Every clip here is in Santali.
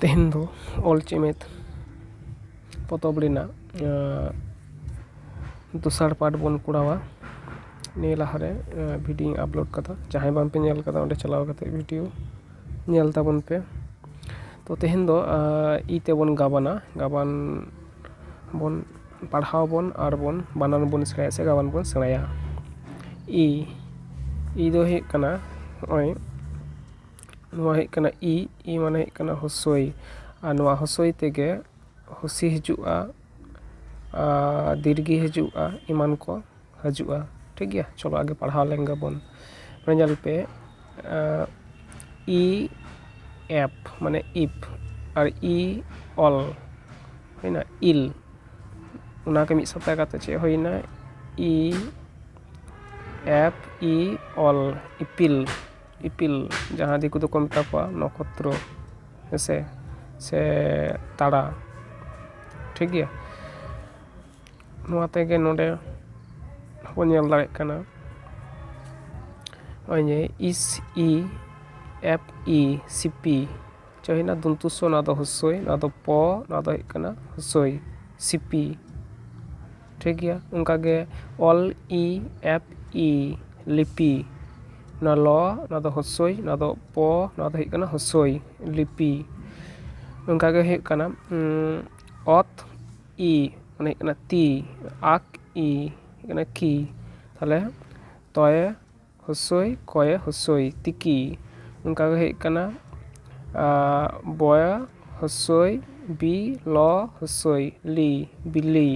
ᱛᱮᱦᱮᱧ ᱫᱚ ᱚᱞ ᱪᱮᱢᱮᱫ ᱯᱚᱛᱚᱵ ᱨᱮᱱᱟᱜ ᱫᱚᱥᱟᱨ ᱯᱟᱴ ᱵᱚᱱ ᱠᱚᱨᱟᱣᱟ। ᱱᱤᱭᱟᱹ ᱞᱟᱦᱟᱨᱮ ᱵᱷᱤᱰᱤᱭᱳᱧ ᱟᱯᱞᱳᱰ ᱠᱟᱫᱟ, ᱡᱟᱦᱟᱸᱭ ᱵᱟᱝᱯᱮ ᱧᱮᱞ ᱠᱟᱫᱟ ᱚᱸᱰᱮ ᱪᱟᱞᱟᱣ ᱠᱟᱛᱮ ᱵᱷᱤᱰᱤᱭᱳ ᱧᱮᱞ ᱛᱟᱵᱚᱱ ᱯᱮ। ᱛᱚ ᱛᱮᱦᱮᱧ ᱫᱚ ᱤ ᱛᱮᱵᱚᱱ ᱜᱟᱵᱟᱱᱟ, ᱜᱟᱵᱟᱱ ᱵᱚᱱ ᱯᱟᱲᱦᱟᱣ ᱵᱚᱱ ᱟᱨ ᱵᱚᱱ ᱵᱟᱱᱟᱱ ᱵᱚᱱ ᱥᱮᱬᱟᱭᱟ ᱥᱮ ᱜᱟᱵᱟᱱ ᱵᱚᱱ ᱥᱮᱬᱟᱭᱟ। ᱤ ᱫᱚ ᱦᱩᱭᱩᱜ ᱠᱟᱱᱟ ᱱᱚᱜᱼᱚᱭ ᱱᱚᱣᱟ ᱦᱩᱭᱩᱜ ᱠᱟᱱᱟ ᱤ ᱢᱟᱱᱮ ᱦᱩᱭᱩᱜ ᱠᱟᱱᱟ ᱦᱚᱥᱚᱭ, আর ᱱᱚᱣᱟ ᱦᱚᱥᱚᱭ ᱛᱮᱜᱮ ᱦᱩᱥᱤ ᱦᱤᱡᱩᱜᱼᱟ, দীর্ঘি ᱦᱤᱡᱩᱜᱼᱟ, ᱮᱢᱟᱱ ᱠᱚ ᱦᱤᱡᱩᱜᱼᱟ। ᱴᱷᱤক ᱜᱮᱭᱟ, ᱪᱚᱞᱚ ᱟᱜᱮ ᱯᱟᱲᱦᱟᱣ ᱞᱮᱱ ᱜᱮᱵᱚᱱ। ᱧᱮᱞ ᱯᱮ ই এপ মানে ইপ আর ই অল হয়না ইল, ওনাকে মিদ সাথে কাতে চে হয়না ই এপ ই অল ইপিল, ইপিল যাহা দিকু দো কো মেতা কোয়া নক্ষত্র হেসে সে তারা। ᱴᱷᱤᱠ ᱜᱮᱭᱟ, ᱱᱚᱣᱟ ᱛᱮᱜᱮ ᱱᱚᱰᱮ ᱵᱚᱱ ᱧᱮᱞ ᱫᱟᱲᱮᱭᱟᱜ ᱠᱟᱱᱟ ᱱᱚᱜᱼᱚᱭ ᱡᱮ ইস ই এপ ই সিপি চাইনা দন্তুস, নওয়া ᱫᱚ ᱦᱚᱥᱚᱭ, নওয়া ᱫᱚ প, নওয়া ᱫᱚ ᱦᱩᱭᱩᱜ ᱠᱟᱱᱟ ᱦᱚᱥᱚᱭ সিপি। ᱴᱷᱤক ᱜᱮᱭᱟ, ᱚᱱᱠᱟᱜᱮ ᱚᱞ ই এপ ই লিপি, নওয়া ল, নওয়া ᱫᱚ ᱦᱚᱥᱚᱭ, নওয়া ᱫᱚ প, নওয়া ᱫᱚ ᱦᱩᱭᱩᱜ ᱠᱟᱱᱟ হসই লিপি। ᱚᱱᱠᱟᱜᱮ ᱦᱩᱭᱩᱜ ᱠᱟᱱᱟ অত ই মানে হᱩᱭᱩᱜ ᱠᱟᱱᱟ ᱛᱤ, আক ই হᱩᱭᱩᱜ ᱠᱟᱱᱟ কি, তাহলে তয়ে হসই কয়ে হসই তিকি। অনকাগে হᱩᱭᱩᱜ ᱠᱟᱱᱟ বয়া হসই বি ল হসই লি বিলি।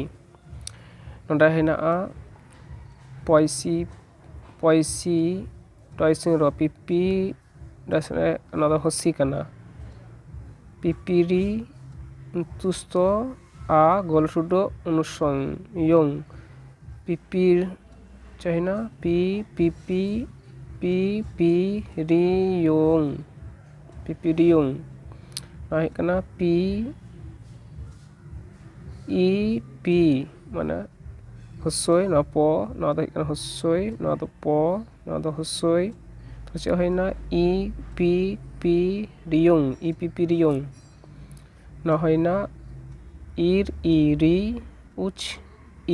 ᱱᱚᱰᱮ ᱦᱮᱱᱟᱜᱼᱟ পয়সি, পয়সি টয়সিং র পিপি, ᱚᱱᱟ ᱫᱚ ᱦᱚᱥᱤ ᱠᱟᱱᱟ। পিপিরি তুস্ত আ গলসুডো অনুসং ইয়ং, পিপির চাইনা পি পিপি পি পি রি ইয়ং, পিপিরিয়ং। ᱱᱚᱣᱟ ᱦᱩᱭᱩᱜ ᱠᱟᱱᱟ ᱯি ই পি মানে হসই, নওয়া প, নওয়া ᱫᱚ ᱦᱩᱭᱩᱜ ᱠᱟᱱᱟ হসই, নওয়া ᱫᱚ প, নওয়া ᱫᱚ হসই, তাহলে ᱪᱮᱫ ᱦᱩᱭᱱᱟ ই পি পি রিয়ং, ই পিপি রিয়ং। নওয়া হয়না ইর ই রি উচ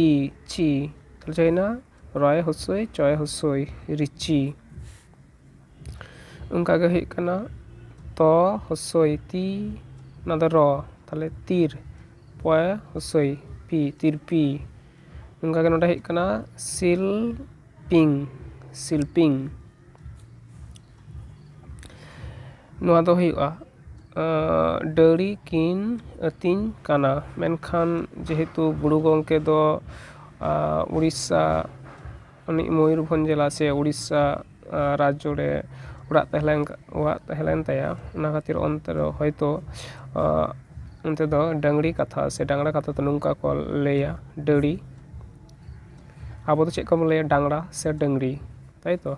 ই চি, তাহলে চাইনা রয় হসই চয় হসই রিচি। অনকাগে হুᱭᱩᱜ ᱠᱟᱱᱟ ত হসই তি, ᱚᱱᱟ ᱫᱚ র, তাহলে তীর, পয় হসই পি তিরপি। অনকাগে ᱱᱚᱰᱮ ᱦᱩᱭᱩᱜ ᱠᱟᱱᱟ ᱥᱤᱞᱯᱤᱝ, ᱥᱤᱞᱯᱤᱝ। ᱱᱚᱣᱟ ᱫᱚ ᱦᱩᱭᱩᱜᱼᱟ ᱰᱟᱹᱲᱤ ᱠᱤᱱ ᱟᱹᱛᱤᱧ ᱠᱟᱱᱟ, ᱢᱮᱱᱠᱷᱟᱱ ᱡᱮᱦᱮᱛᱩ ᱜᱩᱨᱩ ᱜᱚᱢᱠᱮ ᱫᱚ ᱩᱲᱤᱥᱥᱟ ᱢᱚᱭᱩᱨᱵᱷᱚᱸᱡᱽ ᱡᱮᱞᱟ ᱥᱮ ᱩᱲᱤᱥᱥᱟ রাজ্য রে ᱚᱲᱟᱜ ᱛᱟᱦᱮᱸ ᱞᱮᱱ ᱛᱟᱭᱟ, ᱚᱱᱟ ᱠᱷᱟᱹᱛᱤᱨ ᱚᱱᱛᱮ ᱨᱮ ᱦᱚᱭᱛᱳ ᱚᱱᱛᱮ ᱫᱚ ᱰᱟᱝᱨᱤ ᱠᱟᱛᱷᱟ ᱥᱮ ᱰᱟᱝᱨᱟ ᱠᱟᱛᱷᱟ ᱫᱚ ᱱᱚᱝᱠᱟ ᱠᱚ ᱞᱟᱹᱭᱟ ᱰᱟᱹᱲᱤ, ᱟᱵᱚ ᱫᱚ ᱪᱮᱫ ᱠᱚᱵᱚᱱ ᱞᱟᱹᱭᱟ ᱰᱟᱝᱨᱟ ᱥᱮ ᱰᱟᱝᱨᱤ, ᱛᱟᱭ ᱛᱚ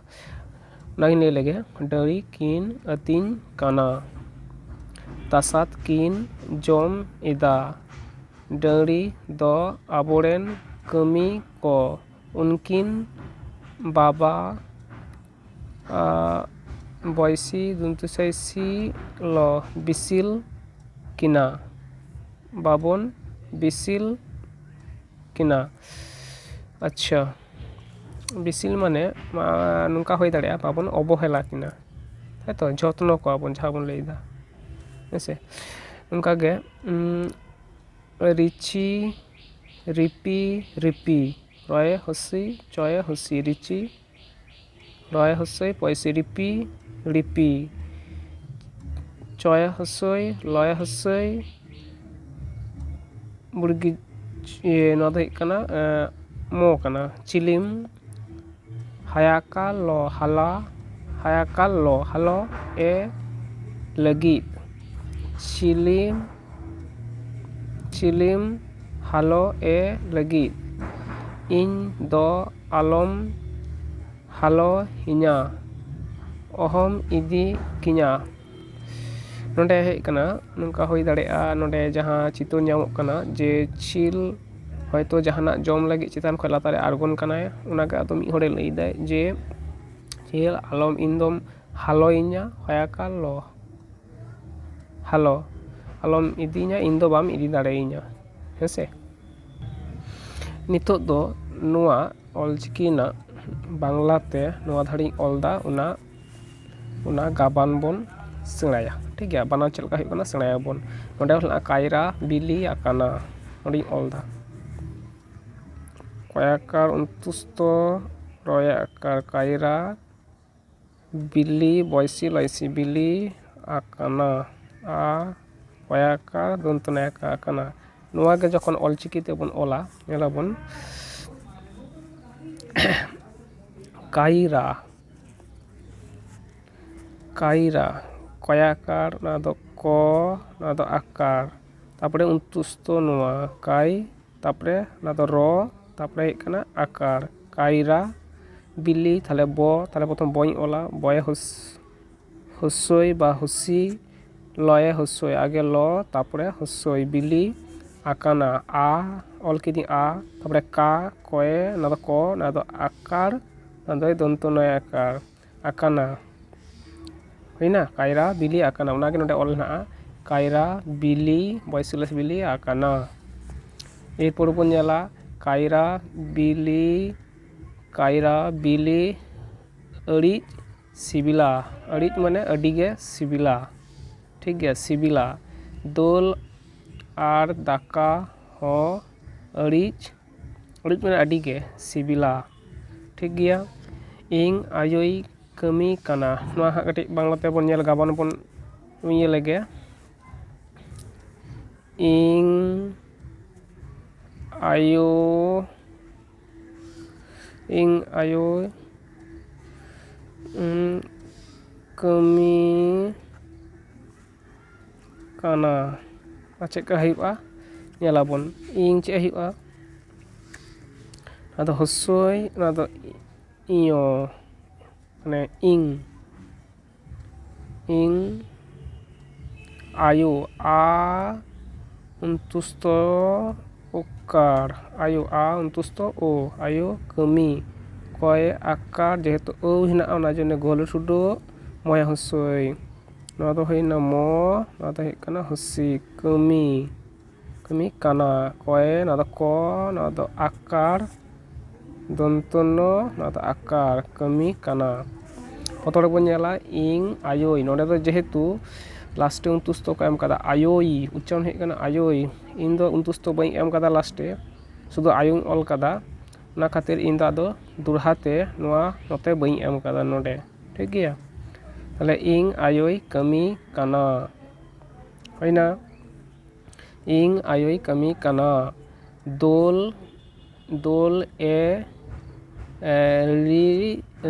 ᱚᱱᱟᱜᱤᱧ ᱞᱟᱹᱭ ᱞᱮᱜᱮ। ᱰᱟᱹᱲᱤ ᱠᱤᱱ ᱟᱹᱛᱤᱧ ᱠᱟᱱᱟ, ᱛᱟᱥᱟᱫ ᱠᱤᱱ ᱡᱚᱢ ᱮᱫᱟ, ᱰᱟᱹᱝᱨᱤ ᱫᱚ ᱟᱵᱚᱨᱮᱱ ᱠᱟᱹᱢᱤ ᱠᱚ, ᱩᱱᱠᱤᱱ ᱵᱟᱵᱟ বয়সী দন্তুসাইসি ল বিসিল কিনা, বাবন বিসিল কিনা। আচ্ছা, বিসিল মানে নᱚᱝᱠᱟ ᱦᱩᱭ ᱫᱟᱲᱮᱭᱟᱜᱼᱟ ᱵᱟᱵᱚᱱ ᱚᱵᱚᱦᱮᱞᱟ ᱠᱤᱱᱟ, ᱦᱮᱸᱛᱚ ᱡᱚᱛᱱᱚ ᱠᱚᱣᱟᱵᱚᱱ ᱡᱟᱦᱟᱸ ᱵᱚᱱ ᱞᱟᱹᱭᱫᱟ ᱦᱮᱸᱥᱮ। ᱚᱱᱠᱟᱜᱮ রিচি রিপি রিপি, রয়ে হসি চয়ে হসি রিচি, রয়ে হসই পয়সি রিপি রিপি, চয়ে হসই লয়ে হসই মুরগি, ᱱᱚᱣᱟ ᱫᱚ ᱦᱩᱭᱩᱜ ᱠᱟᱱᱟ ᱢᱚ ᱠᱟᱱᱟ, চিলিম, হায়াকাল ল হালা, হায়াকাল ল হালো এ ᱞᱟᱹᱜᱤᱫ, চিলিম, চিলিম হালো এ ᱞᱟᱹᱜᱤᱫ, ᱤᱧ ᱫᱚ ᱟᱞᱚᱢ ᱦᱟᱞᱚ ᱤᱧᱟ, অহম ইদি কিᱧᱟ। ᱱᱚᱰᱮ ᱦᱮᱡ ᱠᱟᱱᱟ ᱱᱚᱝᱠᱟ ᱦᱩᱭ ᱫᱟᱲᱮᱭᱟᱜᱼᱟ, ᱱᱚᱰᱮ ᱡᱟᱦᱟᱸ ᱪᱤᱛᱟᱹᱨ ᱧᱟᱢᱚᱜ ᱠᱟᱱᱟ ᱡᱮ ᱪᱤᱞ ᱦᱚᱭᱛᱳ ᱡᱟᱦᱟᱱᱟᱜ ᱡᱚᱢ ᱞᱟᱹᱜᱤᱫ ᱪᱮᱛᱟᱱ ᱠᱷᱚᱱ ᱞᱟᱛᱟᱨ ᱨᱮ ᱟᱬᱜᱚᱱ ᱠᱟᱱᱟᱭ, ᱚᱱᱟᱜᱮ ᱟᱫᱚ ᱢᱤᱫ ᱦᱚᱲᱮ ᱞᱟᱹᱭᱫᱟᱭ ᱡᱮ ᱪᱤᱞ ᱟᱞᱚᱢ ᱤᱧ ᱫᱚᱢ ᱦᱟᱞᱚᱭᱤᱧᱟ, ᱦᱚᱭᱟᱠᱟᱞ ᱞᱚ ᱦᱟᱞᱚ, ᱟᱞᱚᱢ ᱤᱫᱤᱧᱟ, ᱤᱧ ᱫᱚ ᱵᱟᱢ ᱤᱫᱤ ᱫᱟᱲᱮᱭᱤᱧᱟ, ᱦᱮᱸᱥᱮ᱾ ᱱᱤᱛᱚᱜ ᱫᱚ ᱱᱚᱣᱟ ᱚᱞᱪᱤᱠᱤ ᱨᱮᱱᱟᱜ ᱵᱟᱝᱞᱟᱛᱮ ᱱᱚᱣᱟ ᱫᱷᱟᱲᱤᱧ ᱚᱞᱫᱟ, ᱚᱱᱟ গাবান বন সেড়ায়া, ঠিক গᱮᱭᱟ। বানান ᱪᱮᱫ ᱞᱮᱠᱟ ᱦᱩᱭᱩᱜ ᱠᱟᱱᱟ সেড়াᱭᱟᱵᱚᱱ। ᱱᱚᱸᱰᱮ ᱦᱮᱱᱟᱜᱼᱟ ᱠᱟᱭᱨᱟ ᱵᱤᱞᱤ ᱟᱠᱟᱱᱟ, ᱱᱚᱸᱰᱮᱧ ᱚᱞᱫᱟ। কয়াকার অন্তুস্ত রয় আকার কায়রা বিলি বয়সি লয়সি বিলি আকানা আ কয়াকার দন্তনায়কা আকানা। ᱱᱚᱣᱟ ᱜᱮ ᱡᱚᱠᱷᱚᱱ ᱚᱞᱪᱤᱠᱤ ᱛᱮᱵᱚᱱ ᱚᱞᱟ ᱧᱮᱞᱟᱵᱚন কায়রা কায়রা কয়াকার, ᱱᱚᱣᱟ ᱫᱚ ক, ᱱᱚᱣᱟ ᱫᱚ আকার, তারপরে অন্তুস্ত ᱱᱚᱣᱟ কাই, তারপরে ᱱᱚᱣᱟ ᱫᱚ র, তারপরে হয়ে কানা আকার কায়রা বিলি, তাহলে ব, তাহলে প্রথম বই ওলা, বয়ে হস্যই বা হসি, লয়ে হস্যই, আগে ল তারপরে হস্যই, বিলি আকানা আ, অল কিদি আ, তারপরে কা কয়ে, না তো ক, না তো আকার, না তো দন্ত নয় আকার আকানা, হইনা কায়রা বিলি আকানা। ওনাকে নোটে অল হেনাᱜᱼᱟ কায়রা বিলি বয়সিলস বিলি আকানা। এরপর বন ᱧᱮᱞᱟ কায়রা বিলি ᱟᱹᱲᱤᱡ ᱥᱤᱵᱤᱞᱟ, ᱟᱹᱲᱤᱡ ᱢᱟᱱᱮ ᱟᱹᱰᱤ ᱜᱮ ᱥᱤᱵᱤᱞᱟ, ᱴᱷᱤᱠ ᱜᱮᱭᱟ ᱥᱤᱵᱤᱞᱟ। ᱫᱳᱞ ᱟᱨ ᱫᱟᱠᱟ ᱦᱚᱸ ᱟᱹᱲᱤᱡ, ᱟᱹᱲᱤᱡ ᱢᱟᱱᱮ ᱟᱹᱰᱤ ᱜᱮ ᱥᱤᱵᱤᱞᱟ, ᱴᱷᱤᱠ ᱜᱮᱭᱟ। ᱤᱧ ᱟᱭᱳᱭ ᱠᱟᱹᱢᱤ ᱠᱟᱱᱟ, ᱱᱚᱣᱟ ᱦᱟᱸᱜ ᱠᱟᱹᱴᱤᱡ ᱵᱟᱝᱞᱟ ᱛᱮᱵᱚᱱ ᱧᱮᱞ ᱜᱟᱵᱟᱱ ᱵᱚᱱ ᱤᱭᱟᱹ ᱞᱮᱜᱮ। ᱤᱧ আয়ো কামি কানা। ᱪᱮᱫ ᱞᱮᱠᱟ ᱦᱩᱭᱩᱜᱼᱟ ᱧᱮᱞᱟᱵᱚᱱ। ᱤᱧ ᱪᱮᱫ ᱦᱩᱭᱩᱜᱼᱟ, ᱚᱱᱟ ᱫᱚ হস্যই, ᱚᱱᱟ ᱫᱚ ইয়, মানে ইং আয়ো আ অন্তুস্ত ওকার, আয়ো আ অন্তুস্ত ও, আয়ো কামি কয় আকার, যেহেতু ও হেনাᱜᱼᱟ ᱚᱱᱟ জন্য গোল শুডো ময়া হস্যই, ᱱᱚᱣᱟ ᱫᱚ ᱦᱩᱭᱱᱟ ম, ᱱᱚᱣᱟ ᱫᱚ ᱦᱩᱭᱩᱜ ᱠᱟᱱᱟ ᱦᱚᱥᱤ, কামি কানা কয়, ᱱᱚᱣᱟ ᱫᱚ ক, ᱱᱚᱣᱟ ᱫᱚ আকার দন্তন্য, ᱱᱚᱣᱟ ᱫᱚ আকার কামি কানা। প্রথমে ᱵᱚᱱ ᱧᱮᱞᱟ ইং আয়োই, ᱱᱚᱰᱮ ᱫᱚ যেহেতু লাস্টে অন্তুস্ত ᱠᱚ ᱮᱢ ᱠᱟᱫᱟ আয়োই, উচ্চারণ হয়ে কানা আয়োই, ᱤᱧ ᱫᱚ অন্তুস্ত বাই ᱮᱢ ᱠᱟᱫᱟ লাস্টে, শুধু আয়োই অল ᱠᱟᱫᱟ, ᱚᱱᱟ ᱠᱷᱟᱹᱛᱤᱨ ᱤᱧ ᱫᱚ ᱟᱫᱚ ᱫᱩᱲᱦᱟᱛᱮ ᱱᱚᱣᱟ ᱱᱚᱛᱮ ᱵᱟᱹᱧ ᱮᱢ ᱠᱟᱫᱟ ᱱᱚᱰᱮ, ᱴᱷᱤᱠ ᱜᱮᱭᱟ। তাহলে ইং আয়োই কামি কানা, হয়না ইং আয়োই কামি কানা। দোল এ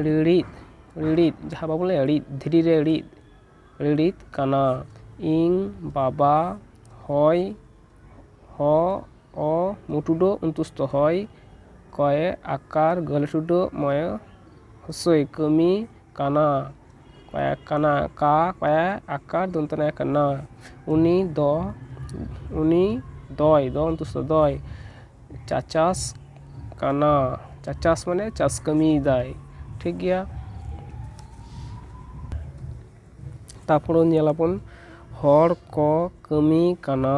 রিড়িদ, যাহা বাবুন ᱞᱟᱹᱭᱟ রিড়, ᱫᱷᱤᱨᱤ ᱨᱮ রিড়িদ কানা। ইং বাবা হয় হ অ মুটুডো অন্তুস্ত হয়, কয়ে আকার গল শুডো ময় হস্যই, কামি কানা কয়া কানা কা কয়া আকার দন্তনায় কানা। উনি দয়, দ অন্তুস্ত দয়, চাচাস কানা, চাচাস মানে চাষ কামিᱭᱮᱫᱟᱭ, ঠিক গিয়া। তারপর ᱧᱮᱞᱟᱵᱚᱱ হর ক কামি কানা,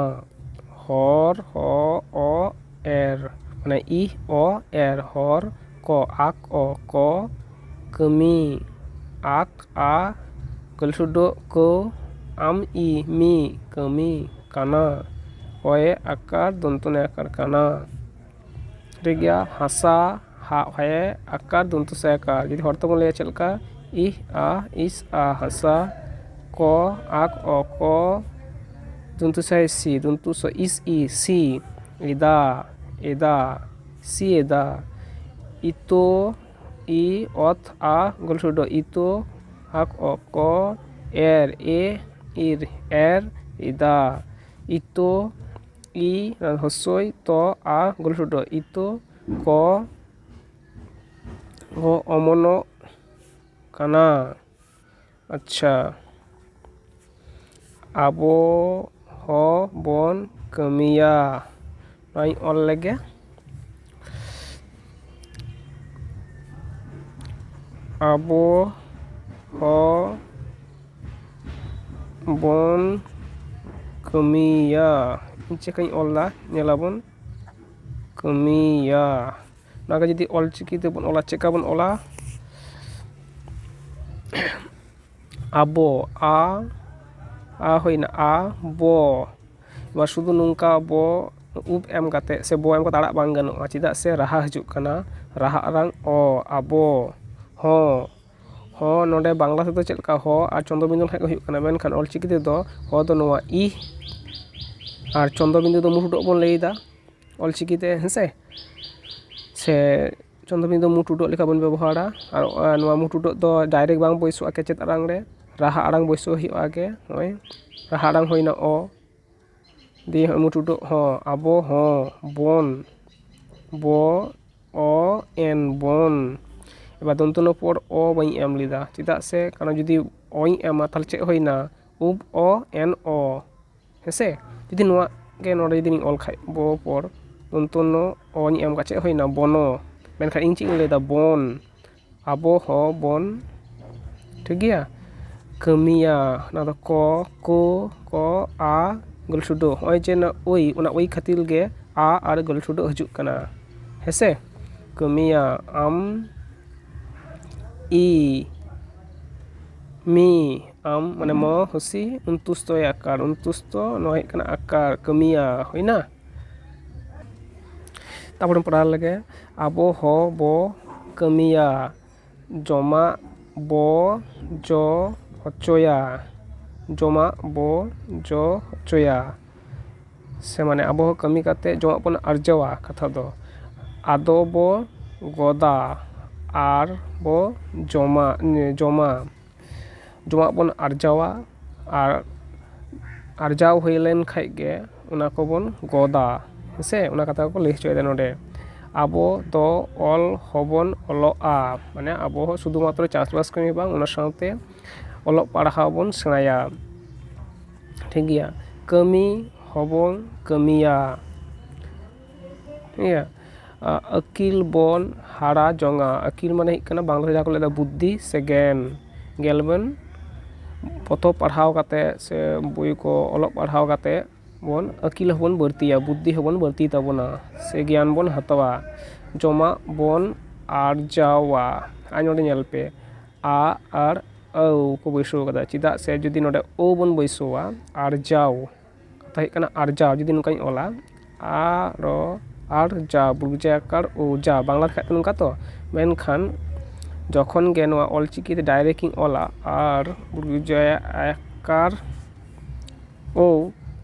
হর হ অ এর, মানে ইহ অ এর, হর ক আক অ ক কামি আক আ গল শুডো কো আম ই মি কামি কানা কয়ে আকার দন্তনে আকার কানা, ঠিক গিয়া। হাসা হা হয়ে আকার দন্ত সে আকার, যদি হর তবন ᱞᱟᱹᱭᱟ ᱪᱮᱫ ᱞᱮᱠᱟ ইহ আ ইস আ হাসা, ক আক অ ক দন্ত সে সি, দন্ত স ইস ই সি, এদা সি এদা, ইতো ই অথ আ গল শুডো ইতো, আক অ ক এর এ ইর এর ইদা, ইতো ই হস্যই ত আ গল শুডো ইতো ক অমন কানা। আচ্ছা, আবো হ বন কামিয়া, নয় অল লেগে। আবো হ বন ᱠᱟᱹᱢᱤᱭᱟ ᱪᱮᱠᱟᱧ ᱚᱞᱟ ᱧᱮᱞᱟᱵᱚᱱ ᱠᱟᱹᱢᱤᱭᱟ ᱚᱱᱟᱜᱮ ᱡᱩᱫᱤ ᱚᱞᱪᱤᱠᱤ ᱛᱮᱵᱚᱱ ᱚᱞᱟ ᱪᱮᱠᱟ ᱵᱚᱱ ᱚᱞᱟ ᱟᱵᱚ ᱟ ᱦᱩᱭᱱᱟ ᱟ ᱵᱚ এবার শুধু নৌকা ব উপ এম কাতে সে ব এম কাতে আড়াগ বাং গানোগᱼᱟ ᱪᱮᱫᱟᱜ ᱥᱮ ᱨᱟᱦᱟ ᱦᱤᱡᱩᱜ ᱠᱟᱱᱟ ᱨᱟᱦᱟ ᱟᱲᱟᱝ ᱚ ᱟᱵᱚ ᱦᱚ ᱱᱚᱰᱮ ᱵᱟᱝᱞᱟ ᱛᱮᱫᱚ ᱪᱮᱫ ᱞᱮᱠᱟ ᱦᱚ ᱟᱨ ᱪᱚᱱᱫᱨᱚᱵᱤᱱᱫᱩ ᱞᱮᱠᱷᱟᱡ ᱜᱮ ᱦᱩᱭᱩᱜ ᱠᱟᱱᱟ ᱢᱮᱱᱠᱷᱟᱱ ᱚᱞᱪᱤᱠᱤ ᱛᱮᱫᱚ ᱦᱚ ᱫᱚ ᱱᱚᱣᱟ ᱤ ᱟᱨ ᱪᱚᱱᱫᱨᱚᱵᱤᱱᱫᱩ ᱫᱚ ᱢᱩ ᱴᱩᱰᱟᱹᱜ ᱵᱚᱱ ᱞᱟᱹᱭᱫᱟ ᱚᱞᱪᱤᱠᱤ ᱛᱮ ᱦᱮᱸᱥᱮ ᱥᱮ ᱪᱚᱱᱫᱨᱚᱵᱤᱱᱫᱩ ᱢᱩ ᱴᱩᱰᱟᱹᱜ ᱞᱮᱠᱟ ᱵᱚᱱ ᱵᱮᱵᱚᱦᱟᱨᱟ ᱟᱨ ᱱᱚᱣᱟ ᱢᱩ ᱴᱩᱰᱟᱹᱜ ᱫᱚ ᱰᱟᱭᱨᱮᱠᱴ ᱵᱟᱝ ᱵᱟᱹᱭᱥᱟᱹᱜᱼᱟ ᱠᱮᱪᱮᱫ ᱟᱲᱟᱝ ᱨᱮ ᱨᱟᱦᱟ ᱟᱲᱟᱝ ᱵᱟᱹᱭᱥᱟᱹᱣ ᱦᱩᱭᱩᱜᱼᱟ ᱟᱜᱮ ᱱᱚᱜᱼᱚᱭ ᱨᱟᱦᱟ ᱟᱲᱟᱝ ᱦᱩᱭᱱᱟ ᱚ দিয়ে মু টুডᱟᱹᱜ হᱚ আবো বন ব অ এন বন এবার দন্তন্য পর অ বাই এম লিদা চেদাগ সে কারণ যদি অই এমা তাহলে চেক হইনা উব অ এন অ হেসে যদি নোয়া গে নডে যদি অল খাই ব পর দন্তন্য অই এম কাছে হইনা বন মেনখান ইᱧ চেক ᱞᱟᱹᱭᱫᱟ বন আবো বন ঠিক গᱮᱭᱟ ᱠᱟᱹᱢᱤᱭᱟ ᱚᱱᱟ ᱫᱚ ক ᱟ ᱜᱚᱞ ᱴᱩᱰᱟᱹᱜ ᱦᱚᱸᱜᱼᱚᱭ ᱡᱮ ᱳᱭ ᱚᱱᱟ ᱳᱭ ᱠᱷᱟᱹᱛᱤᱨ ᱜᱮ ᱟ ᱟᱨ ᱜᱚᱞ ᱴᱩᱰᱟᱹᱜ ᱦᱤᱡᱩᱜ ᱠᱟᱱᱟ ᱦᱮᱸᱥᱮ ᱠᱟᱹᱢᱤᱭᱟ ᱟᱢ ই মি আম মানে ম হুসি উনতুস্ত আকার উনতুস্ত নয় হয়ে কানা আকার কামিয়া হইনা তারপরে পড়ার লাগে আবো ব কামিয়া জমা ব জ হচয়া জমা ব জ হচয়া সে মানে আবো কামি কাতে জমা বন আর্জাওয়া কথা দ আদো ব গদা আর ব জমা বন আর্জাওয়া আর আর্জাও হয়ে লেন খাই গে ওনা কো বন গদা হেসে ওনা কথা কো লাই হচয়দা নডে আবো দ অল হবন অলআ মানে আবো শুধুমাত্র চাষবাস কামি বাং ওনা সাথে অলপ পাড়হাও বন সেনায়া ঠিক গিয়া কামি হবন কামিয়া ঠিক আছে আকিল বন হারা জঙ্গা আকিল মানে হই কানা বাংলা যা কো লেদা বুদ্ধি সে জ্ঞান গেলবেন পথ পড়াও কাতে সে বই কো অলপ পড়াও কাতে বন আকিল হবন বর্তিয়া বুদ্ধি হবন বর্তি তাবনা সে জ্ঞান বন হাতওয়া জমা বন আরজাওয়া আই নডে ñelpe a আর ও কো বৈসো কাদা চিদা সে যদি নডে ও বন বৈসোয়া আরজাও কথা হই কানা আরজাও যদি নকাই অলা a ro আরজা বুর্জা আকার ও যা বাংলা খাতে নকা তো মেনখান যখন গে নোয়া অলচিকিতে ডাইরেক্ট ইং অলা আর বুর্জা আকার ও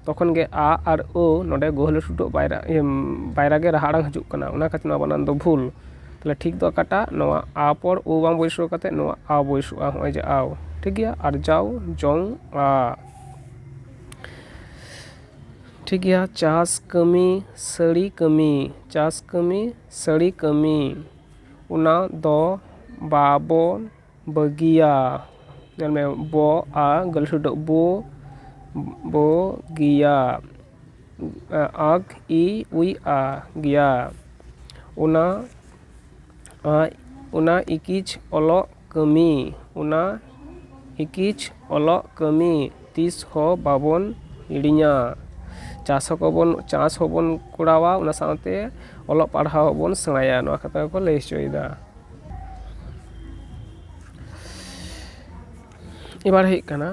তখন গে আ আর ও নডে গোহলে টুডো বাইরা গে রাহা আড়াং হিজুগ কানা ওনা খাतिर নোয়া বানান দ ভুল তাহলে ঠিক দ কাটা নোয়া আ পর ও বাং বৈসো কাতে নোয়া আ বৈসো আ হয় যে আও ঠিক গিয়া আর যাও জং আ ঠিক গিয়া চাষ কামি সাড়ি কামি চাষ কামি সাড়ি কামি ওনা দ বাবন বগিয়া যেমন ব আ গল টুডো bo gia ag i ui a gia una ikich olok kami una ikich olok kami tis ho babon hirinya চাষ হবন করাওয়া ওনা সাথে অলপ পড়াও হবন সেনায়া নোয়া কথা কো লাই হচয়দা এবার হই কানা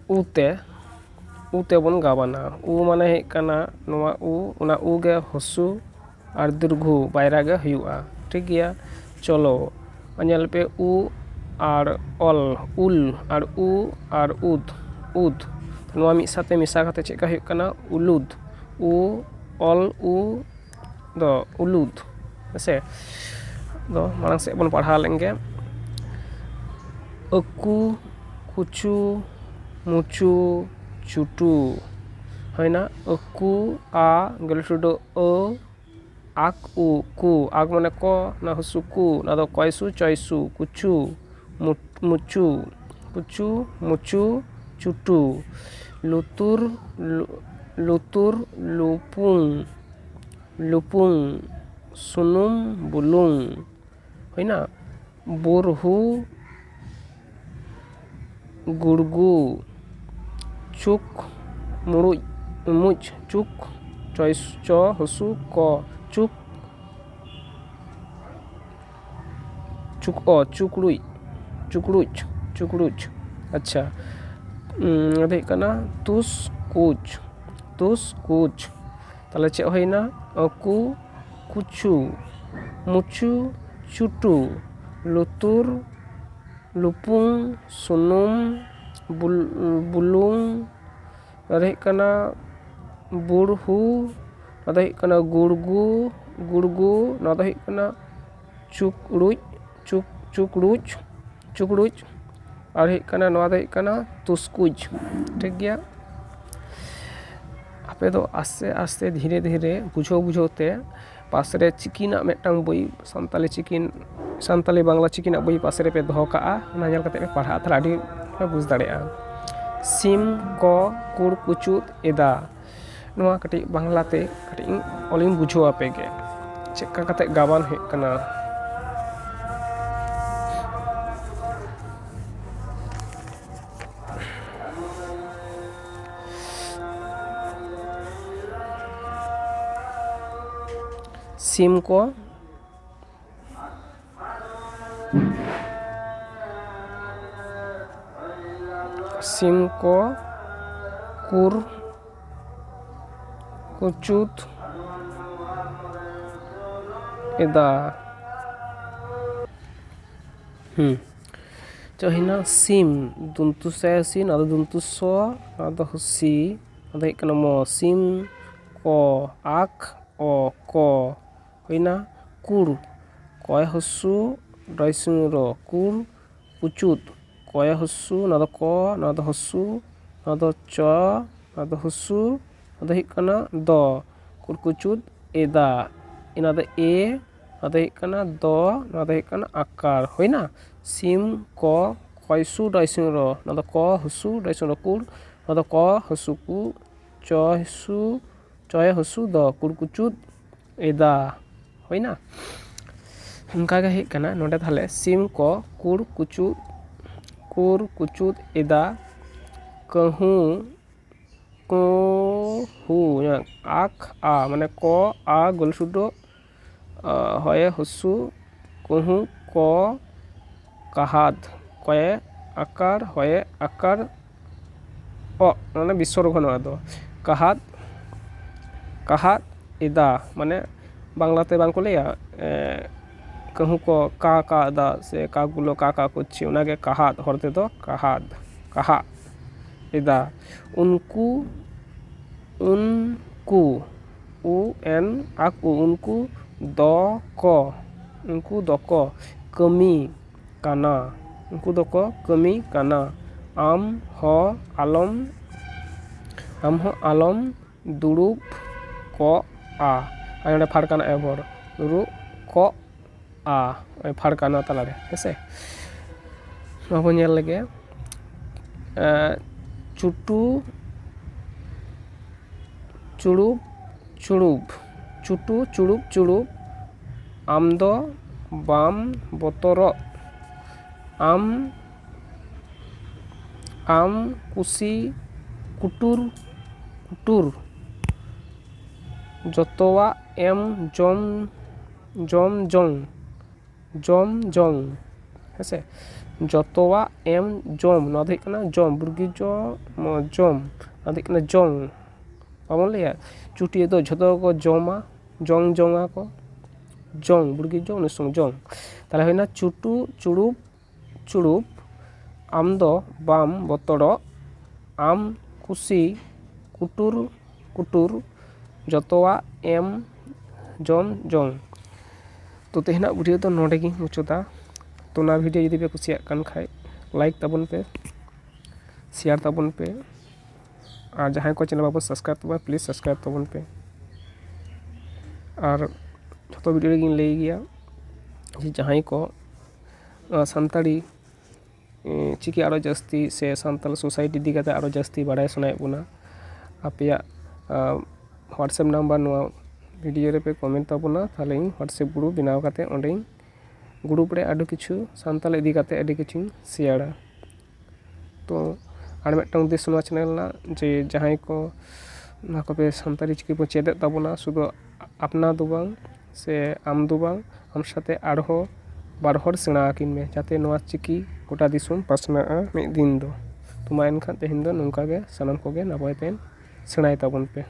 উতে বন গাবানা উ মানে হই কানা নোয়া ওনা উ গে হসু আর দীর্ঘ বাইরা গে হইউয়া ঠিক গিয়া চলো ñelpe উ আর অল উল আর উ আর উদ নোয়া মিদ সাথে মিশা কাতে চেকা হইউক কানা উলুদ উ অল উ দ উলুদ হেসে দ মারাং সে বন পড়হা লেঙ্গে আকু কুচু মুচু চুটু হয় না আকু আ গেল টুডো ও আক উ কু আক মানে ক না হসু কু না দ কয়সু চয়সু কুচু মুচু চুটু লুতুর লুপুং সুনুম বুলুং হয় না বুরহু গুড়গু চুক মুড়ুই মুচ চুক চয় চ হসু ক চুক চুক অ চুকড়ুই চুকড়ুচ চুকড়ুচ আচ্ছা ᱟᱫᱚ ᱦᱩᱭᱩᱜ ᱠᱟᱱᱟ তুস কুচ তাহলে ᱪᱮᱫ ᱦᱩᱭᱱᱟ ᱠᱩ কুচু মুচু চুটু লুতুর লুপুং সুনুম বুলুং ᱟᱫᱚ ᱦᱩᱭᱩᱜ ᱠᱟᱱᱟ ᱵᱩᱲᱦᱩ ᱟᱫᱚ ᱦᱩᱭᱩᱜ ᱠᱟᱱᱟ ᱜᱩᱲᱜᱩ ᱱᱚᱣᱟ ᱫᱚ ᱦᱩᱭᱩᱜ ᱠᱟᱱᱟ ᱪᱩᱠᱲᱩᱪ ᱟᱨ ᱦᱩᱭᱩᱜ ᱠᱟᱱᱟ ᱱᱚᱣᱟ ᱫᱚ ᱦᱩᱭᱩᱜ ᱠᱟᱱᱟ তুসকুচ ᱴᱷᱤᱠ ᱜᱮᱭᱟ ᱟᱯᱮ ᱫᱚ ᱟᱥᱛᱮ ᱟᱥᱛᱮ ᱫᱷᱤᱨᱮ ᱫᱷᱤᱨᱮ ᱵᱩᱡᱷᱟᱹᱣ ᱛᱮ ᱯᱟᱥ ᱨᱮ ᱪᱤᱠᱤ ᱨᱮᱱᱟᱜ ᱢᱤᱫᱴᱟᱝ ᱵᱳᱭ ᱥᱟᱱᱛᱟᱞᱤ ᱵᱟᱝᱞᱟ ᱪᱤᱠᱤ ᱨᱮᱱᱟᱜ ᱵᱳᱭ ᱯᱟᱥᱮ ᱨᱮᱯᱮ ᱫᱚᱦᱚ ᱠᱟᱜᱼᱟ ᱚᱱᱟ ᱧᱮᱞ ᱠᱟᱛᱮ ᱯᱮ ᱯᱟᱲᱦᱟᱜᱼᱟ ᱛᱟᱦᱞᱮ ᱟᱹᱰᱤ ᱯᱮ ᱵᱩᱡᱽ ᱫᱟᱲᱮᱭᱟᱜᱼᱟ ᱥᱤᱢ ᱠᱚ ᱠᱩᱲ ᱠᱩᱪᱩᱫ ᱮᱫᱟ ᱱᱚᱣᱟ ᱠᱟᱹᱴᱤᱡ ᱵᱟᱝᱞᱟᱛᱮ ᱠᱟᱹᱴᱤᱡ ᱚᱞᱤᱧ ᱵᱩᱡᱷᱟᱹᱣ ᱟᱯᱮ ᱜᱮ ᱪᱮᱫᱠᱟ ᱠᱟᱛᱮ ᱜᱟᱵᱟᱱ ᱦᱩᱭᱩᱜ ᱠᱟᱱᱟ সিম কো কুর কুচুত এদা ᱪᱟᱦᱤᱱᱟ ᱥᱤᱢ ᱫᱩᱱᱛᱩ ᱥᱮ ᱥᱤ ᱱᱚᱣᱟ ᱫᱚ ᱫᱩᱱᱛᱩ ᱥᱚ ᱱᱚᱣᱟ ᱫᱚ ᱦᱩᱥᱤ ᱱᱚᱣᱟ ᱫᱚ ᱦᱩᱭᱩᱜ ᱠᱟᱱᱟ ᱢᱚ ᱥᱤᱢ ᱠᱚ ᱟᱠ ᱚ ᱠᱚ ᱦᱩᱭᱱᱟ ᱠᱩᱲ কয় হসু ডয়সিং র কুর কুচুত কয় হসু নওয়া ᱫᱚ ক নওয়া ᱫᱚ হসু নওয়া ᱫᱚ চ নওয়া ᱫᱚ হসু নওয়া ᱫᱚ ᱦᱩᱭᱩᱜ ᱠᱟᱱᱟ দ কুর কুচুত এদা ᱱᱚᱣᱟ ᱫᱚ ᱮ ᱱᱚᱣᱟ ᱫᱚ ᱦᱩᱭᱩᱜ ᱠᱟᱱᱟ দ ᱱᱚᱣᱟ ᱫᱚ ᱦᱩᱭᱩᱜ ᱠᱟᱱᱟ ᱟᱠᱟর ᱦᱩᱭᱱᱟ ᱥᱤᱢ ᱠᱚ কয়সু ডয়সিং র ᱱᱚᱣᱟ ᱫᱚ ক হসু ডয়সিং র কুর ᱱᱚᱣᱟ ᱫᱚ ক হসু কু চয় হসু দ কুর কুচুত এদা ᱦᱩᱭᱱᱟ ᱚᱱᱠᱟ ᱜᱮ ᱦᱩᱭᱩᱜ ᱠᱟᱱᱟ ᱱᱚᱰᱮ ᱛᱟᱦᱞᱮ ᱥᱤᱢ ᱠᱚ ᱠᱩᱲ ᱠᱩᱪᱩᱫ ᱮᱫᱟ ᱠᱟᱹᱦᱩ আক আ মানে ক আ গোলসুডো হয়ে হসু কুহু ক কাহাদ কয়ে আকার হয়ে আকার অ মানে বিসর্গ নয় দো কাহাদ এদা মানে বাংলাতে বাংলা লেয়া কাহু কো কা দা সে কাগুলো কা করছে ওনাকে কাহাদ হরতে তো কাহা এদা উনকু উ এন আক উনকু দ ক কামি কানা আম হ আলম দুড়ুব ক আ আর এটা ফাড়কানা এভর দুড়ুব ক আ ফাড়কানা তালারে হেসে নব ñel lege চুটু চুড়ুব আমদ বাম বতর আম কুসি কুটুর যতোয়া এম জম জং হেসে যতোয়া এম জম নওয়া ᱫᱚ ᱦᱩᱭᱩᱜ ᱠᱟᱱᱟ জম বুর্গি জম নওয়া ᱫᱚ ᱦᱩᱭᱩᱜ ᱠᱟᱱᱟ জং ᱵᱟᱵᱚᱱ ᱞᱟᱹᱭᱟ ᱪᱩᱴᱤᱭᱟᱹ ᱫᱚ ᱡᱷᱚᱛᱚ ᱠᱚ ᱡᱚᱢᱟ ᱡᱚᱝᱟ ᱠᱚ জং বুর্গি জং নিসং জং তাহলে হইনা চুড়ুব আমদ বাম বতর আম কুসি কুটুর যতোয়া এম জম জং তো তেহেনাᱜ ভিডিও ᱫᱚ ᱱᱚᱰᱮ ᱜᱤᱧ ᱢᱩᱪᱟᱹᱫᱟ ᱛᱚ ᱚᱱᱟ ᱵᱷᱤᱰᱤᱭᱳ ᱡᱩᱫᱤ ᱯᱮ ᱠᱩᱥᱤᱭᱟᱜ ᱠᱟᱱ ᱠᱷᱟᱡ ᱞᱟᱭᱤᱠ ᱛᱟᱵᱚᱱ ᱯᱮ শেয়ার তাবন পে আর যাহাই কো channel Babu subscribe Tabo please subscribe তাবন pay আর যত ভিডিও রেগিং লাই গিয়া যে যাহাই কো সান্তাড়ি চিকি আরো জাস্তি সে সান্তাল সোসাইটি দিগাতে আরো জাস্তি বাড়াই শোনায় বোনা আপেয়া হোয়াটসঅ্যাপ নাম্বার নোয়া ভিডিও রে পে কমেন্ট তাবনা তাহলে হোয়াটসঅ্যাপ গ্রুপ বিনাও কাতে অঁডে গ্রুপ রে আডো কিছু সান্তাল ইদি কাতে আডি কিছু শেয়ারা তো ᱟᱨ ᱢᱤᱫᱴᱟᱝ ᱩᱫᱽᱫᱮᱥᱥᱚ ᱱᱚᱣᱟ ᱪᱮᱱᱮᱞ ᱨᱮᱱᱟᱜ ᱡᱮ ᱡᱟᱦᱟᱸᱭ ᱠᱚ ᱱᱚᱣᱟ ᱠᱚᱯᱮ ᱥᱟᱱᱛᱟᱲᱤ ᱪᱤᱠᱤ ᱵᱚ ᱪᱮᱫᱮᱫ ᱛᱟᱵᱚᱱᱟ ᱥᱩᱫᱷᱩ ᱟᱯᱱᱟᱨ ᱫᱚ ᱵᱟᱝ ᱥᱮ ᱟᱢ ᱫᱚ ᱵᱟᱝ ᱟᱢ ᱥᱟᱛᱮ ᱟᱨᱦᱚᱸ ᱵᱟᱨ ᱦᱚᱲ ᱥᱮᱬᱟ ᱟᱹᱠᱤᱱ ᱢᱮ ᱡᱟᱛᱮ ᱱᱚᱣᱟ ᱪᱤᱠᱤ ᱜᱚᱴᱟ ᱫᱤᱥᱚᱢ ᱯᱟᱥᱱᱟᱜᱼᱟ ᱢᱤᱫ ᱫᱤᱱ ᱫᱚ᱾ ᱛᱚ ᱢᱟ ᱮᱱᱠᱷᱟᱱ ᱛᱮᱦᱮᱧ ᱫᱚ ᱱᱚᱝᱠᱟ ᱜᱮ ᱥᱟᱱᱟᱢ ᱠᱚᱜᱮ ᱱᱟᱯᱟᱭ ᱛᱮ ᱥᱮᱬᱟᱭ ᱛᱟᱵᱚᱱ ᱯᱮ᱾